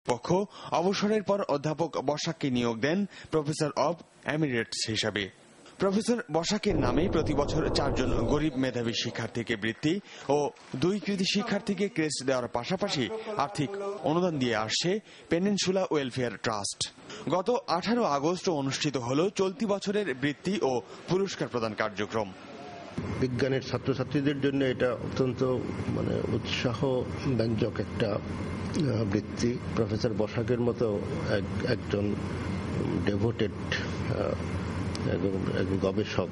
পক্ষ অবসরের পর অধ্যাপক বসাককে নিয়োগ দেন প্রফেসর অব এমিরেটস হিসাবে। প্রফেসর বসাকের নামে প্রতি বছর 4 জন গরিব মেধাবী শিক্ষার্থীকে বৃত্তি ও 2 কৃতি শিক্ষার্থীকে ক্রেস্ট দেওয়ার পাশাপাশি আর্থিক অনুদান দিয়ে আসছে পেনিনসুলা ওয়েলফেয়ার ট্রাস্ট। গত 18 আগস্ট অনুষ্ঠিত হল চলতি বছরের বৃত্তি ও পুরস্কার প্রদান কার্যক্রম। বিজ্ঞানের ছাত্রছাত্রীদের জন্য এটা অত্যন্ত উৎসাহ ব্যঞ্জক একটা বৃত্তি। প্রফেসর বসাকের মতো একজন ডেভোটেড গবেষক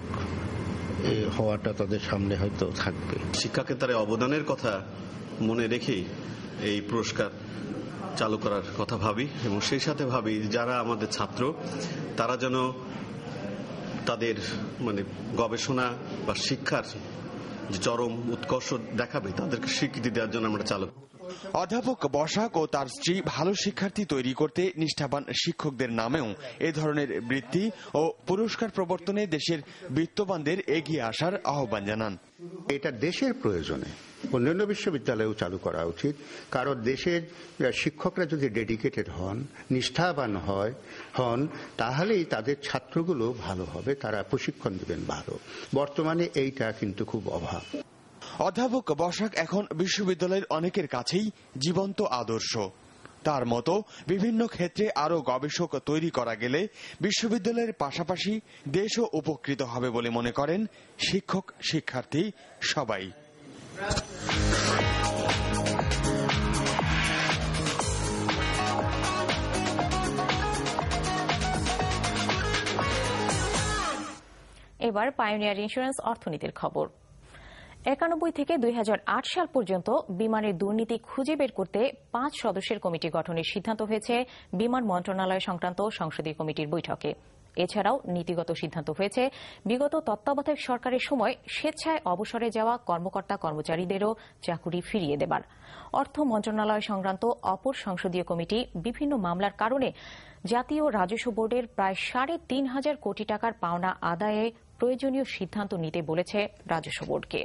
হওয়াটা তাদের সামনে হয়তো থাকবে। শিক্ষাক্ষেত্রে অবদানের কথা মনে রেখেই এই পুরস্কার চালু করার কথা ভাবি এবং সেই সাথে ভাবি যারা আমাদের ছাত্র তারা যেন তাদের গবেষণা বা শিক্ষার যে চরম উৎকর্ষ দেখাবে তাদেরকে স্বীকৃতি দেওয়ার জন্য আমরা চালু। অধ্যাপক বসাক ও তার স্ত্রী ভালো শিক্ষার্থী তৈরি করতে নিষ্ঠাবান শিক্ষকদের নামেও এ ধরনের বৃত্তি ও পুরস্কার প্রবর্তনে দেশের বিত্তবানদের এগিয়ে আসার আহ্বান জানান। এটা দেশের প্রয়োজনে অন্যান্য বিশ্ববিদ্যালয়েও চালু করা উচিত, কারণ দেশের শিক্ষকরা যদি ডেডিকেটেড হন, নিষ্ঠাবান হন, তাহলেই তাদের ছাত্রগুলো ভালো হবে, তারা প্রশিক্ষণ দেবেন ভালো। বর্তমানে এইটা কিন্তু খুব অভাব। অধ্যাপক বসাক এখন বিশ্ববিদ্যালয়ের অনেকের কাছেই জীবন্ত আদর্শ। তার মতো বিভিন্ন ক্ষেত্রে আরো গবেষক তৈরি করা গেলে বিশ্ববিদ্যালয়ের পাশাপাশি দেশও উপকৃত হবে বলে মনে করেন শিক্ষক শিক্ষার্থী সবাই। এবার পায়োনিয়ার ইন্স্যুরেন্স অর্থনীতির খবর। 91 থেকে 2008 সাল পর্যন্ত বিমানের দুর্নীতি খুঁজে বের করতে 5 সদস্যের কমিটি গঠনের সিদ্ধান্ত হয়েছে বিমান মন্ত্রণালয় সংক্রান্ত সংসদীয় কমিটির বৈঠকে। এছাড়াও নীতিগত সিদ্ধান্ত হয়েছে বিগত তত্ত্বাবধায়ক সরকারের সময় স্বেচ্ছায় অবসরে যাওয়া কর্মকর্তা কর্মচারীদেরও চাকুরি ফিরিয়ে দেবার। অর্থ মন্ত্রণালয় সংক্রান্ত অপর সংসদীয় কমিটি বিভিন্ন মামলার কারণে জাতীয় রাজস্ব বোর্ডের প্রায় 3,500 কোটি টাকার পাওনা আদায়ে প্রয়োজনীয় সিদ্ধান্ত নিতে বলেছে রাজস্ব বোর্ডকে।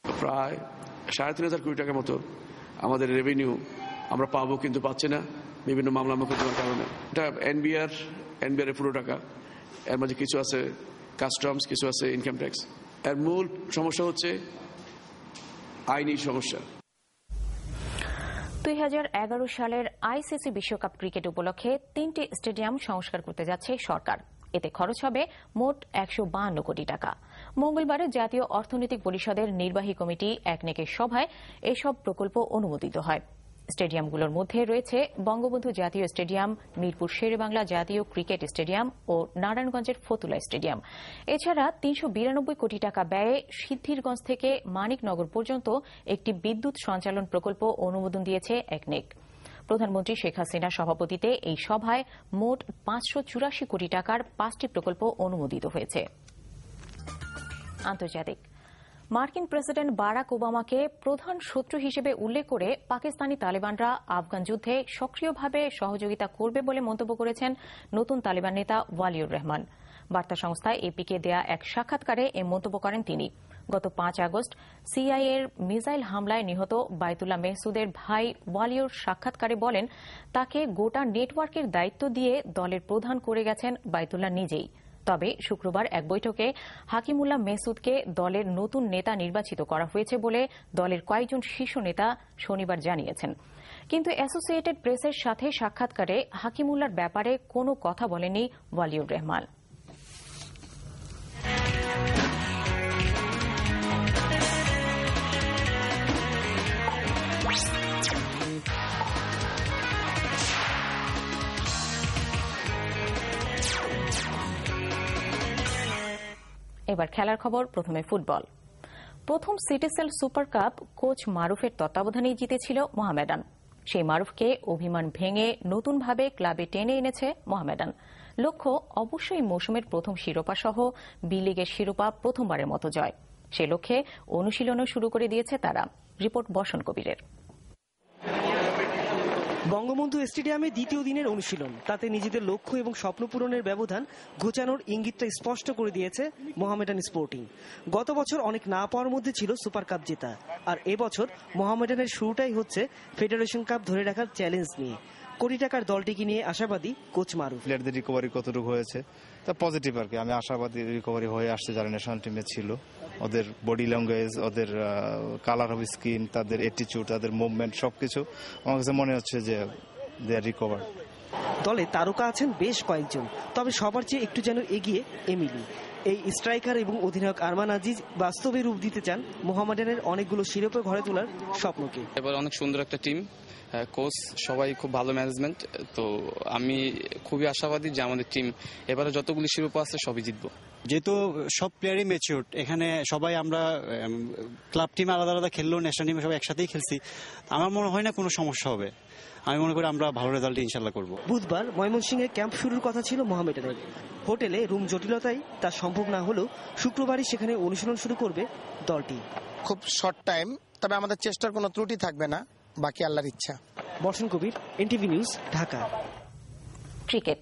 প্রায় 3,500 কোটি টাকার মতো আমাদের রেভিনিউ আমরা পাবো, কিন্তু পাচ্ছি না বিভিন্ন মামলা মোকদ্দমার কারণে। এটা এনবিআর এর পুরো টাকা, এর মাঝে কিছু আছে কাস্টমস, কিছু আছে ইনকাম ট্যাক্স। এর মূল সমস্যা হচ্ছে আইনি সমস্যা। 2011 সালের আইসিসি বিশ্বকাপ ক্রিকেট উপলক্ষে 3টি স্টেডিয়াম সংস্কার করতে যাচ্ছে সরকার। এতে খরচ হবে মোট 152 কোটি টাকা। মঙ্গলবার জাতীয় অর্থনৈতিক পরিষদের নির্বাহী কমিটি একনেকের সভায় এসব প্রকল্প অনুমোদিত হয়। স্টেডিয়ামগুলোর মধ্যে রয়েছে বঙ্গবন্ধু জাতীয় স্টেডিয়াম, মিরপুর শেরেবাংলা জাতীয় ক্রিকেট স্টেডিয়াম ও নারায়ণগঞ্জের ফতুল্লা স্টেডিয়াম। এছাড়া 392 কোটি টাকা ব্যয়ে সিদ্ধিরগঞ্জ থেকে মানিকনগর পর্যন্ত একটি বিদ্যুৎ সঞ্চালন প্রকল্প অনুমোদন দিয়েছে একনেক। প্রধানমন্ত্রী শেখ হাসিনার সভাপতিত্বে এই সভায় মোট 584 কোটি টাকার 5টি প্রকল্প অনুমোদিত হয়েছে। আন্তর্জাতিক। মার্কিন প্রেসিডেন্ট বারাক ওবামাকে প্রধান শত্রু হিসেবে উল্লেখ করে পাকিস্তানি তালেবানরা আফগান যুদ্ধে সক্রিয়ভাবে সহযোগিতা করবে বলে মন্তব্য করেছেন নতুন তালেবান নেতা ওয়ালিউর রহমান। বার্তা সংস্থা এপিকে দেয়া এক সাক্ষাৎকারে এ মন্তব্য করেন তিনি। গত 5 আগস্ট সিআইএর মিসাইল হামলায় নিহত বাইতুল্লাহ মেহসুদের ভাই ওয়ালিউর সাক্ষাৎকারে বলেন, তাকে গোটা নেটওয়ার্কের দায়িত্ব দিয়ে দলের প্রধান করে গেছেন বাইতুল্লাহ নিজেই। তবে শুক্রবার এক বৈঠকে হাকিমুল্লাহ মেহসুদকে দলের নতুন নেতা নির্বাচিত করা হয়েছে বলে দলের কয়েকজন শীর্ষ নেতা শনিবার জানিয়েছেন। কিন্তু অ্যাসোসিয়েটেড প্রেসের সাথে সাক্ষাৎকারে হাকিমুল্লাহর ব্যাপারে কোনো কথা বলেনি ওয়ালিউর রহমান। এবার খেলার খবর। প্রথমে ফুটবল। প্রথম সিটিসেল সুপার কাপ কোচ মারুফের তত্ত্বাবধানেই জিতেছিল মোহামেডান। সেই মারুফকে অভিমান ভেঙে নতুনভাবে ক্লাবে টেনে এনেছে মোহামেডান। লক্ষ্য অবশ্যই মৌসুমের প্রথম শিরোপা সহ বি লিগের শিরোপা প্রথমবারের মতো জয়। সে লক্ষ্যে অনুশীলনও শুরু করে দিয়েছে তারা। রিপোর্ট বসন কবিরের। বঙ্গবন্ধু স্টেডিয়ামে দ্বিতীয় দিনের অনুশীলন, তাতে নিজেদের লক্ষ্য এবং স্বপ্ন পূরণের ব্যবধান ঘোচানোর ইঙ্গিতটা স্পষ্ট করে দিয়েছে মোহামেডান স্পোর্টিং। গত বছর অনেক না পাওয়ার মধ্যে ছিল সুপার কাপ জেতা, আর এবছর মোহামেডানের শুরুটাই হচ্ছে ফেডারেশন কাপ ধরে রাখার চ্যালেঞ্জ নিয়ে। কোটি টাকার দলটিকে নিয়ে আশাবাদী কোচ মারুফ। প্লেয়ারদের রিকভারি কতটুকু হয়েছে তা পজিটিভ আর কি। আমি আশাবাদী রিকভারি হয়ে আসছে যারা ন্যাশনাল টিমে ছিল। ওদের বডি ল্যাঙ্গুয়েজ, ওদের কালার অফ স্কিন, তাদের অ্যাটিটিউড, তাদের মুভমেন্ট সবকিছু আমার কাছে মনে হচ্ছে যে দে আর রিকভার। দলে তারকা আছেন বেশ কয়েকজন, তবে সবার চেয়ে একটু যেন এগিয়ে এমিলি। এই স্ট্রাইকার এবং অধিনায়ক আরমান আজিজ বাস্তবে রূপ দিতে চান মোহামেডানের অনেকগুলো শিরোপা ঘরে তোলার স্বপ্নকে। এবার অনেক সুন্দর একটা টিম, কোচ সবাই খুব ভালো ম্যানেজমেন্ট, তো আমি খুবই আশাবাদী যে আমাদের টিম এবারে যতগুলি শিরোপা আছে সবই জিতবো। যেহেতু সব প্লেয়ারই ম্যাচিউরড, এখানে সবাই আমরা ক্লাব টিমে আলাদা আলাদা খেললেও ন্যাশনাল টিমে সবাই একসাথেই খেলছি, আমার মনে হয় না কোনো সমস্যা হবে। আমি মনে করি আমরা ভালো রেজাল্ট ইনশাল্লাহ করব। বুধবার ময়মনসিংহে ক্যাম্প শুরুর কথা ছিল মোহামেডানের। হোটেলে রুম জটিলতায় তা সম্ভব না হলেও শুক্রবারই সেখানে অনুশীলন শুরু করবে দলটি। খুব শর্ট টাইম, তবে আমাদের চেষ্টার কোনো ত্রুটি থাকবে না, বাকি আল্লাহর ইচ্ছা। বর্ষণ কবির, এনটিভি নিউজ, ঢাকা। ক্রিকেট।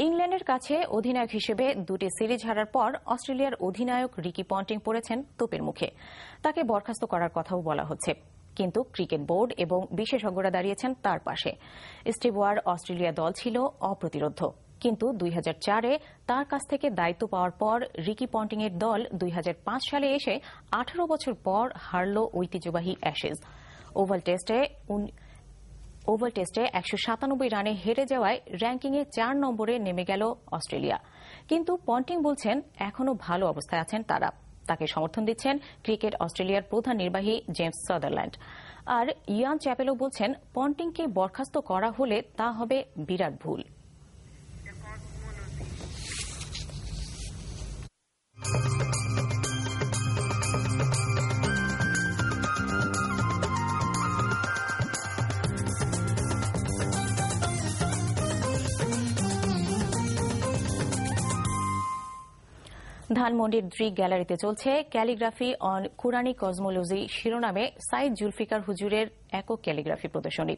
ইংল্যান্ডের কাছে অধিনায়ক হিসেবে দুটি সিরিজ হারার পর অস্ট্রেলিয়ার অধিনায়ক রিকি পন্টিং পড়েছেন তোপের মুখে। তাকে বরখাস্ত করার কথাও বলা হচ্ছে, কিন্তু ক্রিকেট বোর্ড এবং বিশেষজ্ঞরা দাঁড়িয়েছেন তার পাশে। স্টিভ ওয়ার অস্ট্রেলিয়া দল ছিল অপ্রতিরোধ্য, কিন্তু 2004-এ তার কাছ থেকে দায়িত্ব পাওয়ার পর রিকি পন্টিংয়ের দল 2005 সালে এসে 18 বছর পর হারল ঐতিহ্যবাহী অ্যাশেজ। ওভাল টেস্টে 197 রানে হেরে যাওয়ায় র্যাঙ্কিংয়ে 4 নম্বরে নেমে গেল অস্ট্রেলিয়া। কিন্তু পন্টিং বলছেন এখনও ভালো অবস্থায় আছেন তারা। তাকে সমর্থন দিচ্ছেন ক্রিকেট অস্ট্রেলিয়ার প্রধান নির্বাহী জেমস সাদারল্যান্ড। আর ইয়ান চ্যাপেলও বলছেন পন্টিংকে বরখাস্ত করা হলে তা হবে বিরাট ভুল। ধানমন্ডির দ্রিক গ্যালারিতে চলছে ক্যালিগ্রাফি অন কুরআনিক কসমোলজি শিরোনামে সাইদ জুলফিকার হুজুরের একক ক্যালিগ্রাফি প্রদর্শনী।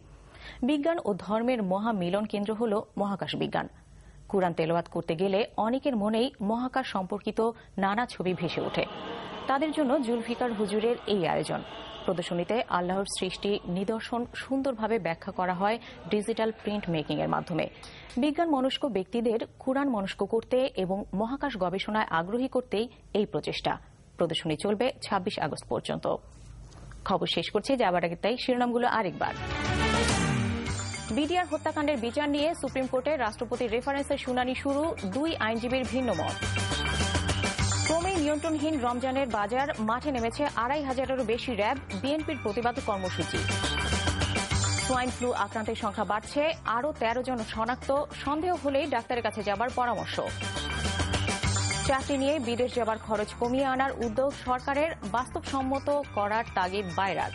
বিজ্ঞান ও ধর্মের মহা মিলন কেন্দ্র হল মহাকাশ বিজ্ঞান। কুরআন তেলাওয়াত করতে গেলে অনেকের মনেই মহাকাশ সম্পর্কিত নানা ছবি ভেসে ওঠে। তাদের জন্য জুলফিকার হুজুরের এই আয়োজন। প্রদর্শনীতে আল্লাহর সৃষ্টি নিদর্শন সুন্দরভাবে ব্যাখ্যা করা হয় ডিজিটাল প্রিন্ট মেকিং এর মাধ্যমে। বিজ্ঞান মনস্ক ব্যক্তিদের কুরআন মনস্ক করতে এবং মহাকাশ গবেষণায় আগ্রহী করতেই এই প্রচেষ্টা। প্রদর্শনী চলবে 26 আগস্ট পর্যন্ত। খবর শেষ করছে, যাবার আগে তাই শিরোনামগুলো আরেকবার। বিডিআর হত্যাকাণ্ডের বিচার নিয়ে সুপ্রিম কোর্টে রাষ্ট্রপতির রেফারেন্সের শুনানি শুরু, 2 আইনজীবীর ভিন্ন মত। ক্রমেই নিয়ন্ত্রণহীন রমজানের বাজার, মাঠে নেমেছে 2500-এরও বেশি র্যাব, বিএনপির প্রতিবাদ কর্মসূচি। সোয়াইন ফ্লু আক্রান্তের সংখ্যা বাড়ছে, আরও 13 জন শনাক্ত, সন্দেহ হলেই ডাক্তারের কাছে যাবার পরামর্শ। চাকরি নিয়ে বিদেশ যাবার খরচ কমিয়ে আনার উদ্যোগ সরকারের, বাস্তবসম্মত করার তাগিদ বায়রার।